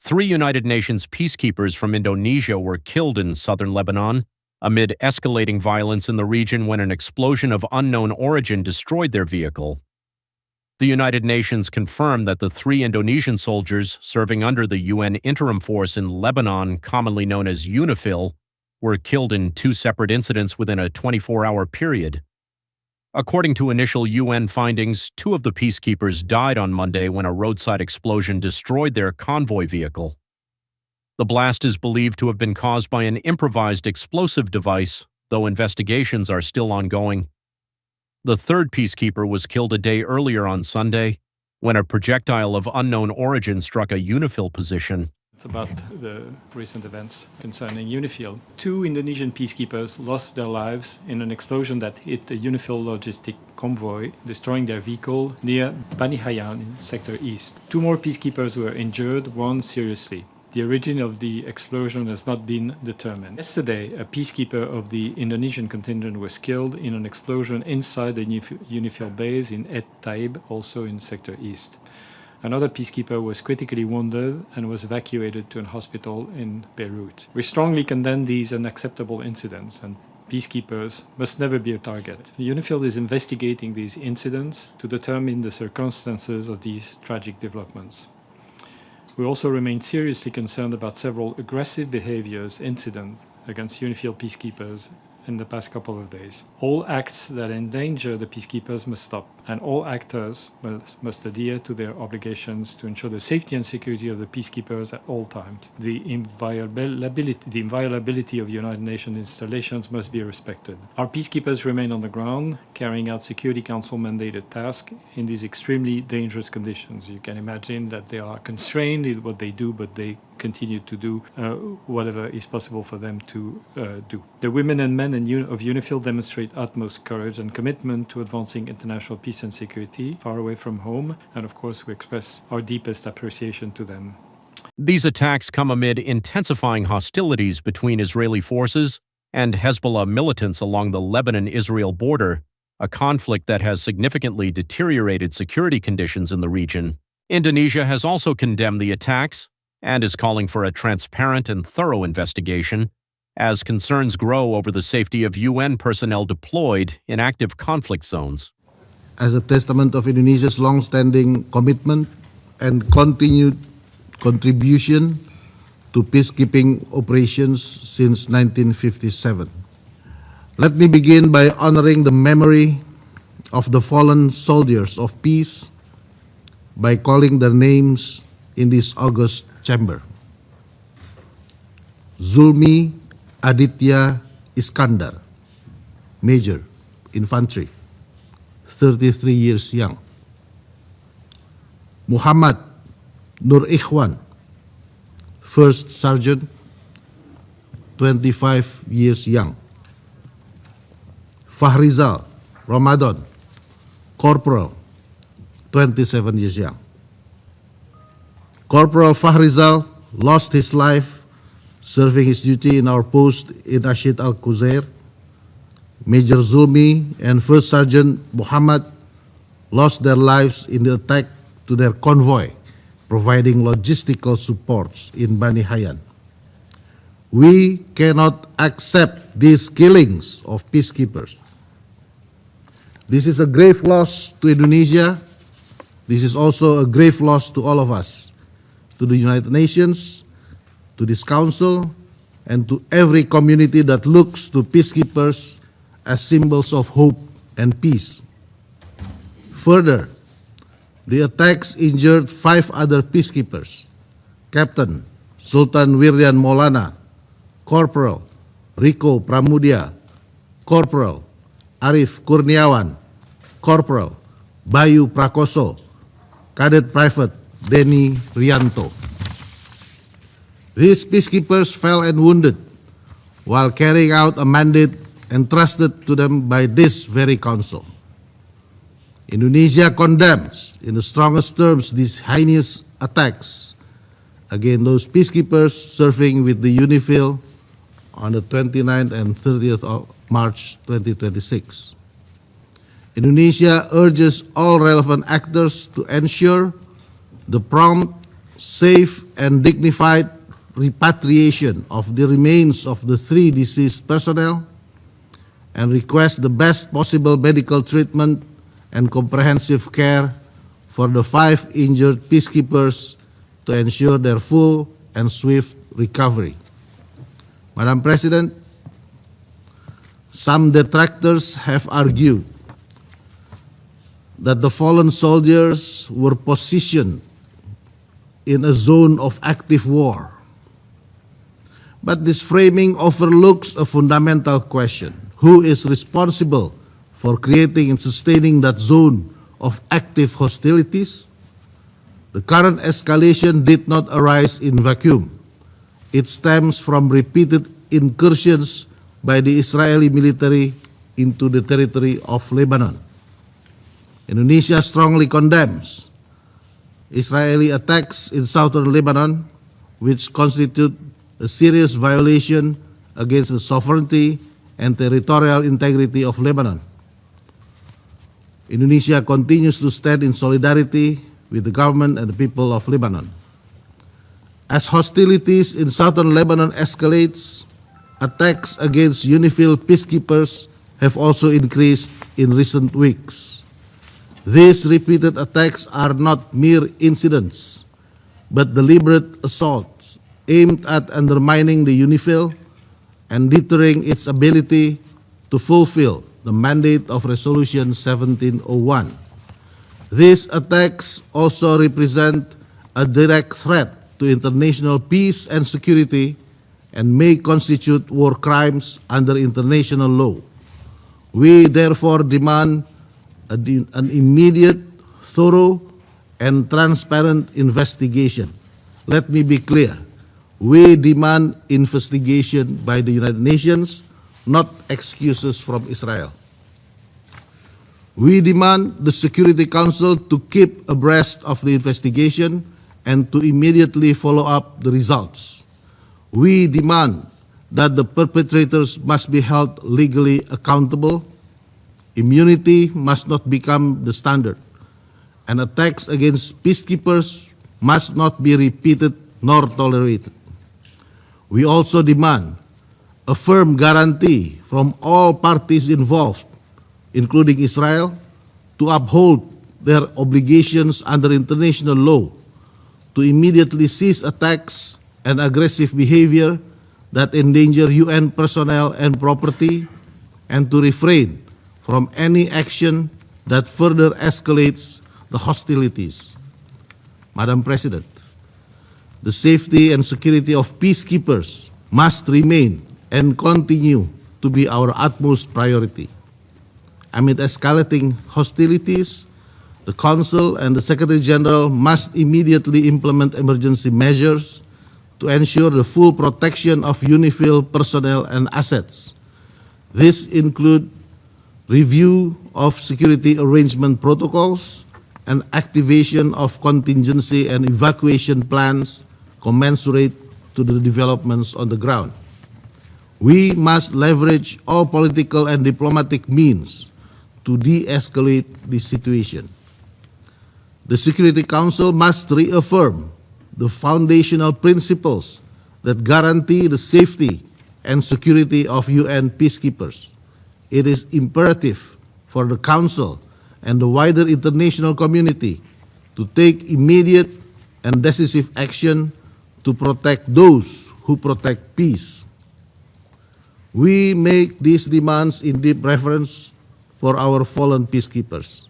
3 United Nations peacekeepers from Indonesia were killed in southern Lebanon amid escalating violence in the region when an explosion of unknown origin destroyed their vehicle. The United Nations confirmed that the 3 Indonesian soldiers serving under the UN interim force in Lebanon, commonly known as UNIFIL, were killed in 2 separate incidents within a 24-hour period. According to initial UN findings, 2 of the peacekeepers died on Monday when a roadside explosion destroyed their convoy vehicle. The blast is believed to have been caused by an improvised explosive device, though investigations are still ongoing. The 3rd peacekeeper was killed a day earlier on Sunday when a projectile of unknown origin struck a UNIFIL position. It's about the recent events concerning UNIFIL. 2 Indonesian peacekeepers lost their lives in an explosion that hit a UNIFIL logistic convoy, destroying their vehicle near Bani Hayan in Sector East. 2 more peacekeepers were injured, 1 seriously. The origin of the explosion has not been determined. Yesterday, a peacekeeper of the Indonesian contingent was killed in an explosion inside the UNIFIL base in Et Taib, also in Sector East. Another peacekeeper was critically wounded and was evacuated to a hospital in Beirut. We strongly condemn these unacceptable incidents, and peacekeepers must never be a target. UNIFIL is investigating these incidents to determine the circumstances of these tragic developments. We also remain seriously concerned about several aggressive incidents against UNIFIL peacekeepers in the past couple of days. All acts that endanger the peacekeepers must stop, and all actors must adhere to their obligations to ensure the safety and security of the peacekeepers at all times. The inviolability of United Nations installations must be respected. Our peacekeepers remain on the ground, carrying out Security Council mandated tasks in these extremely dangerous conditions. You can imagine that they are constrained in what they do, but they continue to do whatever is possible for them to do. The women and men of UNIFIL demonstrate utmost courage and commitment to advancing international peace and security far away from home, and of course we express our deepest appreciation to them. These attacks come amid intensifying hostilities between Israeli forces and Hezbollah militants along the Lebanon-Israel border, a conflict that has significantly deteriorated security conditions in the region. Indonesia has also condemned the attacks and is calling for a transparent and thorough investigation as concerns grow over the safety of UN personnel deployed in active conflict zones. As a testament of Indonesia's long-standing commitment and continued contribution to peacekeeping operations since 1957. Let me begin by honoring the memory of the fallen soldiers of peace by calling their names in this august chamber. Zulmi Aditya Iskandar, Major, Infantry, 33 years young. Muhammad Nur Ikhwan, First Sergeant, 25 years young. Fahrizal Ramadan, Corporal, 27 years young. Corporal Fahrizal lost his life serving his duty in our post in Rashid Al-Quzair. Major Zulmi and First Sergeant Muhammad lost their lives in the attack to their convoy, providing logistical supports in Bani Hayan. We cannot accept these killings of peacekeepers. This is a grave loss to Indonesia. This is also a grave loss to all of us, to the United Nations, to this Council, and to every community that looks to peacekeepers as symbols of hope and peace. Further, the attacks injured 5 other peacekeepers: Captain Sultan Wiryan Maulana, Corporal Riko Pramudia, Corporal Arif Kurniawan, Corporal Bayu Prakoso, Cadet Private Denny Rianto. These peacekeepers fell and wounded while carrying out a mandate entrusted to them by this very Council. Indonesia condemns in the strongest terms these heinous attacks against those peacekeepers serving with the UNIFIL on the 29th and 30th of March 2026. Indonesia urges all relevant actors to ensure the prompt, safe and dignified repatriation of the remains of the 3 deceased personnel, and request the best possible medical treatment and comprehensive care for the 5 injured peacekeepers to ensure their full and swift recovery. Madam President, some detractors have argued that the fallen soldiers were positioned in a zone of active war. But this framing overlooks a fundamental question: who is responsible for creating and sustaining that zone of active hostilities? The current escalation did not arise in vacuum. It stems from repeated incursions by the Israeli military into the territory of Lebanon. Indonesia strongly condemns Israeli attacks in southern Lebanon, which constitute a serious violation against the sovereignty and territorial integrity of Lebanon. Indonesia continues to stand in solidarity with the government and the people of Lebanon. As hostilities in southern Lebanon escalates, attacks against UNIFIL peacekeepers have also increased in recent weeks. These repeated attacks are not mere incidents, but deliberate assaults aimed at undermining the UNIFIL and deterring its ability to fulfill the mandate of Resolution 1701. These attacks also represent a direct threat to international peace and security and may constitute war crimes under international law. We therefore demand an immediate, thorough, and transparent investigation. Let me be clear. We demand investigation by the United Nations, not excuses from Israel. We demand the Security Council to keep abreast of the investigation and to immediately follow up the results. We demand that the perpetrators must be held legally accountable. Immunity must not become the standard, and attacks against peacekeepers must not be repeated nor tolerated. We also demand a firm guarantee from all parties involved, including Israel, to uphold their obligations under international law, to immediately cease attacks and aggressive behavior that endanger UN personnel and property, and to refrain from any action that further escalates the hostilities. Madam President, the safety and security of peacekeepers must remain and continue to be our utmost priority. Amid escalating hostilities, the Council and the Secretary General must immediately implement emergency measures to ensure the full protection of UNIFIL personnel and assets. This include review of security arrangement protocols and activation of contingency and evacuation plans commensurate to the developments on the ground. We must leverage all political and diplomatic means to de-escalate the situation. The Security Council must reaffirm the foundational principles that guarantee the safety and security of UN peacekeepers. It is imperative for the Council and the wider international community to take immediate and decisive action to protect those who protect peace. We make these demands in deep reverence for our fallen peacekeepers,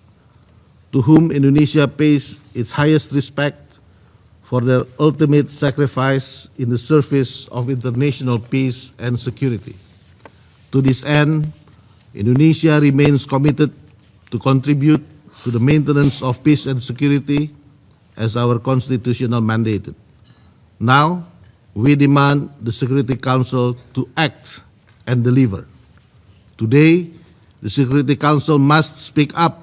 to whom Indonesia pays its highest respect for their ultimate sacrifice in the service of international peace and security. To this end, Indonesia remains committed to contribute to the maintenance of peace and security as our constitutional mandate. Now, we demand the Security Council to act and deliver. Today, the Security Council must speak up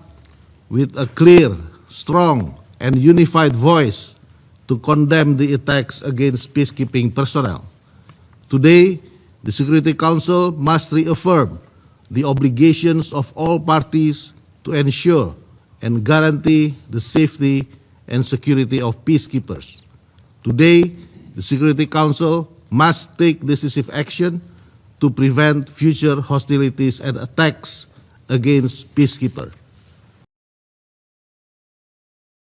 with a clear, strong, and unified voice to condemn the attacks against peacekeeping personnel. Today, the Security Council must reaffirm the obligations of all parties to ensure and guarantee the safety and security of peacekeepers. Today, the Security Council must take decisive action to prevent future hostilities and attacks against peacekeepers.